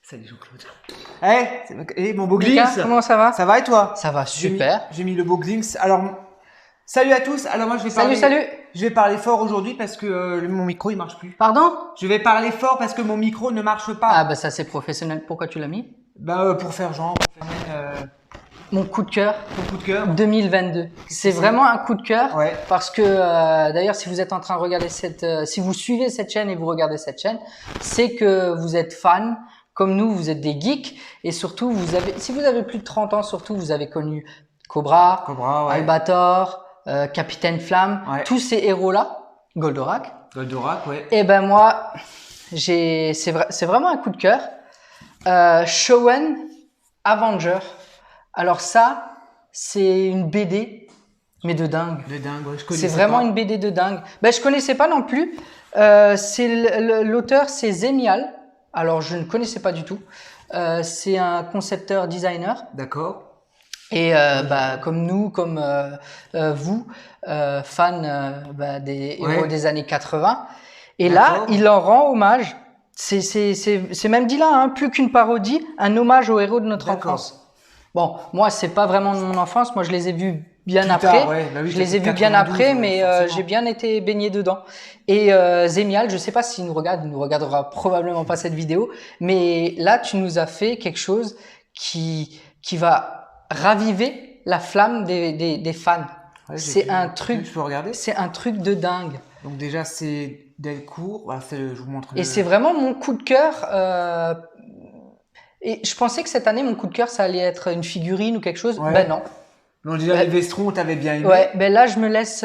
Salut Jean-Claude. Mon beau Mika, Glinks. comment ça va? Ça va et toi? Ça va super. J'ai mis le beau Glinks. Alors, salut à tous. Alors moi je vais parler. Salut. Je vais parler fort aujourd'hui parce que mon micro il marche plus. Pardon? Je vais parler fort parce que mon micro ne marche pas. Ah bah ça c'est professionnel. Pourquoi tu l'as mis? Pour faire genre, pour faire Mon coup de cœur ton coup de cœur. 2022. C'est vraiment un coup de cœur Ouais. parce que d'ailleurs si vous êtes en train de regarder si vous suivez cette chaîne et vous regardez cette chaîne, c'est que vous êtes fan. Comme nous, vous êtes des geeks et surtout si vous avez plus de 30 ans, surtout vous avez connu Cobra, Cobra, ouais. Albator, Capitaine Flamme, Ouais. tous ces héros-là, Goldorak. Goldorak, ouais. Et ben moi, c'est vraiment un coup de cœur. Shonen Avenger. Alors ça, c'est une BD, mais de dingue. De dingue, ouais, je connaissais C'est vraiment pas. une BD de dingue. Ben je connaissais pas non plus. L'auteur, c'est Zemial. Alors je ne connaissais pas du tout. C'est un concepteur designer. D'accord. Et comme nous, comme vous, fans des héros Ouais. des années 80. Et D'accord. là, il leur rend hommage. C'est même dit là, hein, plus qu'une parodie, un hommage aux héros de notre D'accord. enfance. Bon, moi, c'est pas vraiment de mon enfance. Moi, je les ai vus bien Plus après. tard, ouais. Bah oui, Je les ai t'as vus bien 92, après, ouais, mais forcément. j'ai bien été baigné dedans. Et Zemial, je sais pas s'il nous regarde, il nous regardera probablement pas cette vidéo, mais là, tu nous as fait quelque chose qui va raviver la flamme des fans. Ouais, j'ai C'est vu. un truc, Je peux regarder? c'est un truc de dingue. Donc déjà c'est Delcourt. Voilà, je vous montre. Et c'est vraiment mon coup de cœur. Et je pensais que cette année, mon coup de cœur, ça allait être une figurine ou quelque chose. Ouais. Ben non. Non, déjà les Vestron, t'avais bien aimé. Ouais, ben là, je me laisse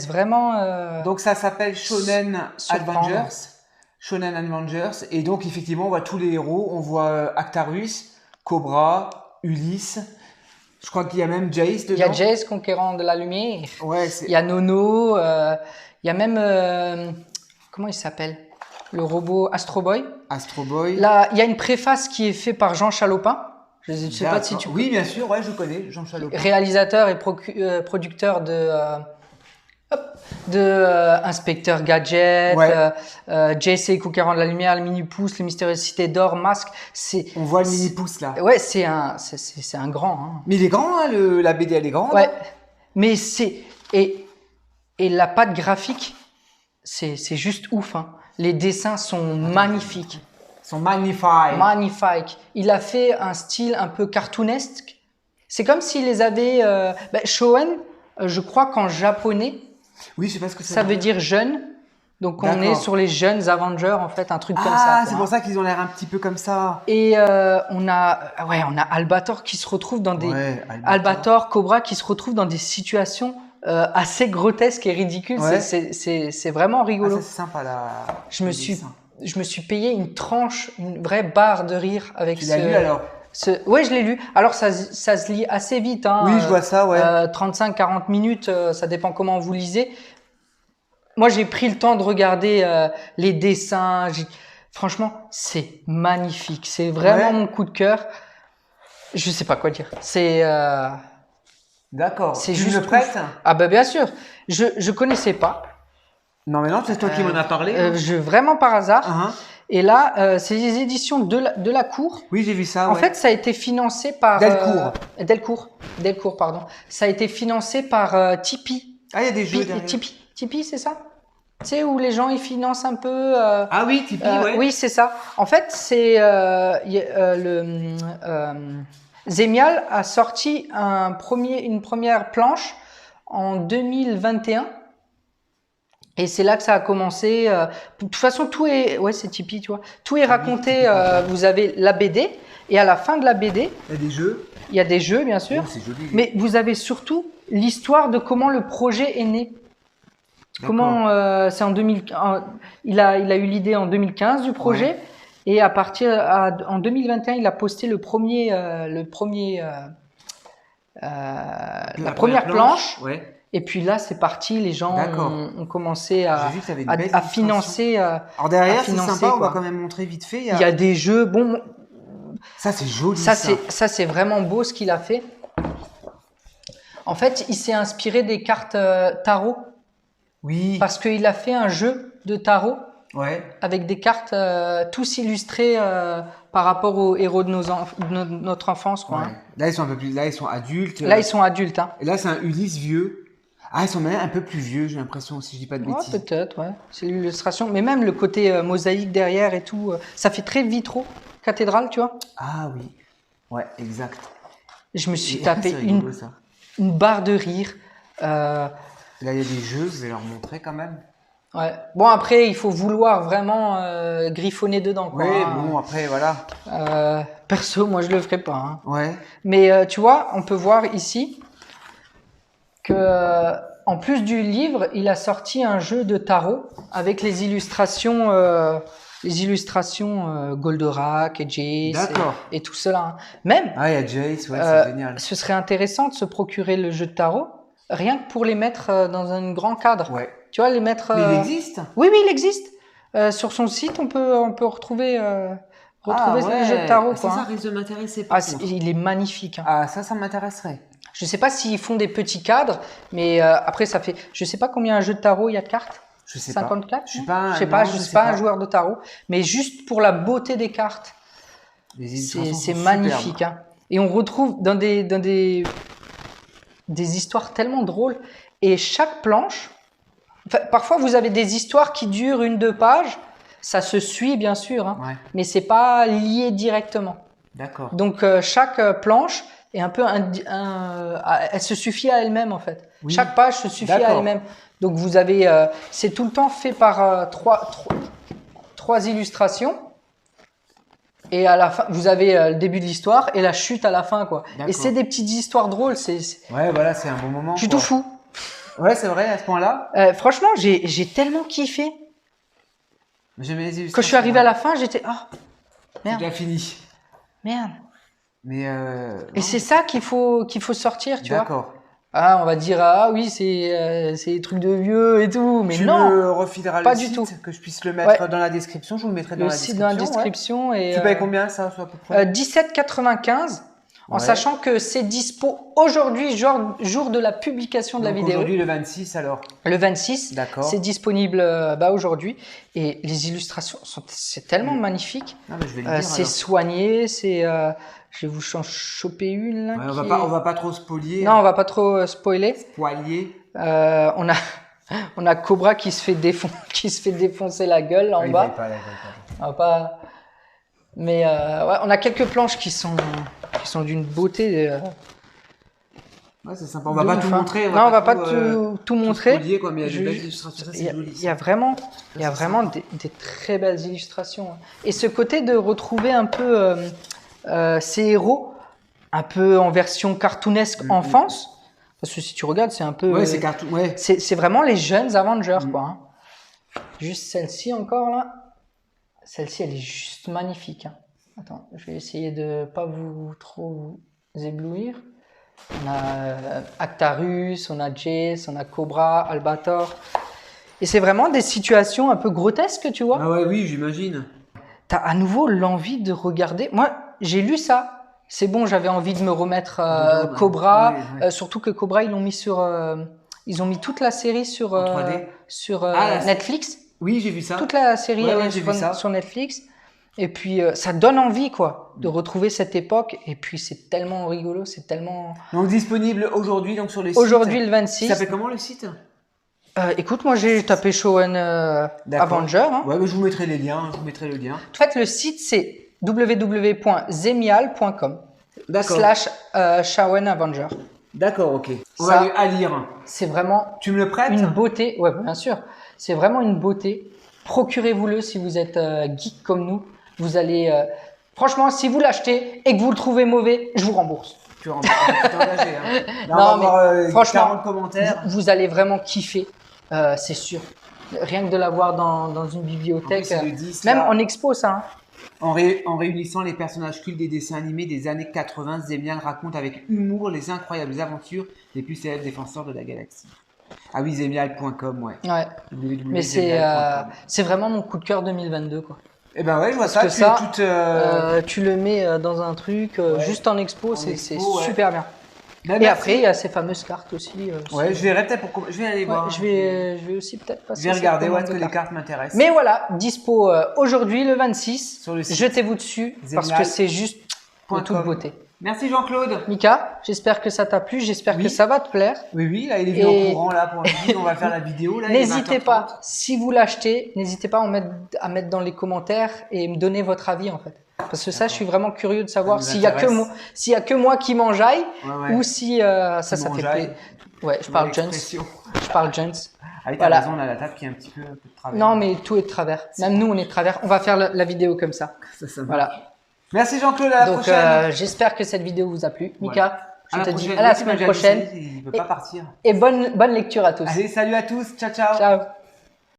vraiment. Donc ça s'appelle Shonen surprendre. Avengers. Shonen Avengers. Et donc effectivement, on voit tous les héros. On voit Actarus, Cobra, Ulysse. Je crois qu'il y a même Jace dedans. Il y a Jace, conquérant de la lumière. Ouais, Il y a Nono. Il y a même comment il s'appelle? Le robot Astro Boy. Astro Boy. Là, il y a une préface qui est faite par Jean Chalopin. Je ne sais pas si tu Oui, bien sûr, ouais, je connais, Jean Chalopin. Réalisateur et producteur de Inspecteur Gadget, Ouais. JC Conquérant de la Lumière, le Mini-Pouce, les Mystérieuses Cités d'Or, Masque. On voit le mini-pouce là. Ouais, c'est un grand. Hein. Mais il est grand, hein, la BD elle est grande. Ouais, mais et la patte graphique, c'est juste ouf. Hein. Les dessins sont magnifiques. Ils sont magnifiques. Magnifique. Il a fait un style un peu cartoonesque. C'est comme s'il les avait. Shonen, je crois qu'en japonais, Oui, je sais pas ce que ça veut dire jeune. Donc on est sur les jeunes Avengers, en fait, un truc comme ça. Ah, quoi, c'est pour ça qu'ils ont l'air un petit peu comme ça. Et on a Albator qui se retrouve dans des Ouais, Albator, Cobra qui se retrouvent dans des situations assez grotesques et ridicules. Ouais. C'est vraiment Ah, rigolo. ça c'est sympa là. Je me suis payé une tranche, une vraie barre de rire avec Tu l'as lu alors? Ouais, je l'ai lu. Alors ça se lit assez vite. Hein, Oui, je vois ça, ouais. 35-40 minutes, ça dépend comment vous lisez. Moi, j'ai pris le temps de regarder les dessins. Franchement, c'est magnifique. C'est vraiment mon coup de cœur. Je sais pas quoi dire. D'accord. C'est Tu juste me le prêtes? Ah bah bien sûr. Je connaissais pas. Non, mais non, c'est toi qui m'en as parlé. Vraiment par hasard. Uh-huh. Et là, c'est les éditions de la Cour. Oui, j'ai vu ça. En ouais. fait, ça a été financé par Delcourt, pardon. Ça a été financé par Tipeee. Ah, il y a des jeux derrière. Tipeee, c'est ça? Tu sais, où les gens ils financent un peu. Ah oui, Tipeee, ouais. Oui, c'est ça. En fait, c'est Zemial a sorti une première planche en 2021. Et c'est là que ça a commencé. De toute façon, c'est Tipeee, tu vois. Tout est raconté. Vous avez la BD et à la fin de la BD, Il y a des jeux. il y a des jeux, bien sûr. Oh, c'est joli. Mais vous avez surtout l'histoire de comment le projet est né. Comment c'est en 2000. Il a eu l'idée en 2015 du projet. Ouais. Et en 2021, il a posté la première planche. Ouais. Et puis là, c'est parti. Les gens ont commencé J'ai vu que t'avais une belle à financer. Alors derrière, c'est sympa. On va quand même montrer vite fait. Il y a des jeux. Bon, ça c'est joli. ça c'est vraiment beau ce qu'il a fait. En fait, il s'est inspiré des cartes tarot. Oui. Parce qu'il a fait un jeu de tarot Ouais. avec des cartes tous illustrées par rapport aux héros de notre enfance, quoi. Ouais. Hein. Là, ils sont un peu plus. Là, ils sont adultes. Là, ils sont adultes. Hein. Et là, c'est un Ulysse vieux. Ah, ils sont même un peu plus vieux, j'ai l'impression, si je dis pas de Ouais, bêtises. peut-être, ouais. C'est l'illustration. Mais même le côté mosaïque derrière et tout, ça fait très vitraux, cathédrale, tu vois. Ah oui. Ouais, exact. Je me suis Et tapé c'est rigolo, ça. une barre de rire. Là, il y a des jeux, je vais leur montrer quand même. Ouais. Bon, après, il faut vouloir vraiment griffonner dedans, quoi. Oui, Hein. bon, après, voilà. Perso, moi, je le ferai pas. Hein. Ouais. Mais tu vois, on peut voir ici que, en plus du livre, il a sorti un jeu de tarot avec les illustrations Goldorak et Jace et tout cela. Hein. Même, Ah, il y a Jace, ouais, c'est génial. ce serait intéressant de se procurer le jeu de tarot, rien que pour les mettre dans un grand cadre. Ouais. Tu vois, les mettre. Mais il existe. Oui, il existe. Sur son site, on peut retrouver ouais. le jeu de tarot. Ça, Quoi, ça hein. risque de m'intéresser. Par contre. Il est magnifique. Hein. Ah, ça m'intéresserait. Je sais pas s'ils font des petits cadres, mais après ça fait. Je sais pas combien un jeu de tarot il y a de cartes. Je sais 54. Je suis pas. Je sais pas un joueur de tarot, mais juste pour la beauté des cartes, c'est magnifique. Hein. Et on retrouve dans des histoires tellement drôles. Et chaque planche, parfois vous avez des histoires qui durent 1-2 pages. Ça se suit bien sûr, hein, ouais. mais c'est pas lié directement. D'accord. Donc chaque planche est un peu elle se suffit à elle-même en fait. Oui. Chaque page se suffit à elle-même. Donc vous avez, c'est tout le temps fait par trois illustrations. Et à la fin, vous avez le début de l'histoire et la chute à la fin, quoi. Et c'est des petites histoires drôles. Ouais, voilà, c'est un bon moment. Je suis tout fou. Ouais, c'est vrai, à ce point-là. Franchement, j'ai tellement kiffé. J'aimais les illustrations. Quand je suis arrivé à la fin, j'étais merde. C'est déjà fini. Merde. Mais et c'est ça qu'il faut sortir, tu vois. D'accord. Ah, on va dire oui, c'est des trucs de vieux et tout, mais non. Tu me refileras pas le du site, tout. Que je puisse le mettre dans la description. Je vous le mettrai dans la description. Le site dans la description. Ouais. Et, tu payes combien ça, à peu près 17,95 en sachant que c'est dispo aujourd'hui, jour de la publication de la vidéo. Aujourd'hui, le 26 alors. Le 26, c'est disponible aujourd'hui. Et les illustrations, c'est tellement magnifique. Ah, je vais le dire, c'est soigné, c'est... je vais vous choper une. Là, ouais, on va pas trop spoiler. Non, on va pas trop spoiler. Spoiler. On a Cobra qui se fait défoncer la gueule là, en bas. On va pas... Mais on a quelques planches qui sont d'une beauté. Ouais, c'est sympa. On va pas tout montrer. Non, on va pas tout montrer. Spoiler, quoi, mais il y a des belles illustrations. Il y a vraiment des très belles illustrations. Et ce côté de retrouver un peu ces héros, un peu en version cartoonesque enfance. Parce que si tu regardes, c'est un peu. Ouais, c'est cartoon. Ouais. C'est vraiment les jeunes Avengers, quoi. Hein. Juste celle-ci encore là. Celle-ci, elle est juste magnifique. Hein. Attends, je vais essayer de pas trop vous éblouir. On a Actarus, on a Jace, on a Cobra, Albator. Et c'est vraiment des situations un peu grotesques, tu vois. Ah ouais, oui, j'imagine. T'as à nouveau l'envie de regarder. Moi, j'ai lu ça. C'est bon, j'avais envie de me remettre Cobra. Ouais. Surtout que Cobra, ils l'ont mis ils ont mis toute la série sur Netflix. Oui, j'ai vu ça. Toute la série sur Netflix. Et puis, ça donne envie, quoi, de retrouver cette époque. Et puis, c'est tellement rigolo, c'est tellement... Donc, disponible aujourd'hui, donc sur le site. Aujourd'hui, le 26. Ça s'appelle comment, le site écoute, moi, j'ai tapé Shonen Avenger. Hein. Ouais, mais je vous mettrai les liens, En fait, le site, c'est www.zemial.com /Shonen Avenger. D'accord, ok. On va à lire. C'est vraiment... Tu me le prêtes? Une beauté, ouais, bien sûr. C'est vraiment une beauté. Procurez-vous-le si vous êtes geek comme nous. Vous allez... franchement, si vous l'achetez et que vous le trouvez mauvais, je vous rembourse. Tu rembourses. Tu t'es engagé. Hein. Là, non, mais franchement, 40 commentaires. Vous allez vraiment kiffer. C'est sûr. Rien que de l'avoir dans une bibliothèque. En plus, 10, même en expo, ça. Hein. En réunissant les personnages cultes des dessins animés des années 80, Zemial raconte avec humour les incroyables aventures des plus célèbres défenseurs de la galaxie. Ah oui, zemial.com, ouais. Ouais. Mais c'est vraiment mon coup de cœur 2022, quoi. Eh ben ouais, je vois ça. Tu le mets dans un truc, juste en expo, c'est super bien. Bah, Et merci. après, il y a ces fameuses cartes aussi. Ouais, je verrai peut-être pour. Je vais aller Ouais, voir. je vais aussi peut-être passer. Je vais cette regarder où commande est-ce que de les cartes. cartes m'intéressent. Mais voilà, dispo aujourd'hui le 26. Sur le site. Jetez-vous dessus parce Zemial. que c'est juste de toute .com. beauté. Merci Jean-Claude. Mika, j'espère que ça t'a plu, j'espère Oui. que ça va te plaire. Oui, là il est venu Et- en courant là pour nous dire on va faire la vidéo là. il est N'hésitez 20h30. pas, si vous l'achetez, n'hésitez pas à mettre dans les commentaires et me donner votre avis en fait. Parce que ça, je suis vraiment curieux de savoir Ça nous s'il y a intéresse. s'il y a que moi qui m'enjaille Ouais. ou si ça fait m'enjaille. plaisir. Ouais, je parle Jones. L'expression. Je parle Jones. Ah oui, t'as Voilà. raison, on a la table qui est un petit peu de travers. Non, mais tout est de travers. Même nous, on est de travers. On va faire la vidéo comme ça. Ça va. Voilà. Merci Jean-Claude, à la Donc, prochaine. j'espère que cette vidéo vous a plu. Mika, Voilà. je À la te dis prochaine. à la Oui, tu m'as semaine déjà dit, prochaine. il ne peut pas partir. Et bonne lecture à tous. Allez, salut à tous. Ciao, ciao. Ciao.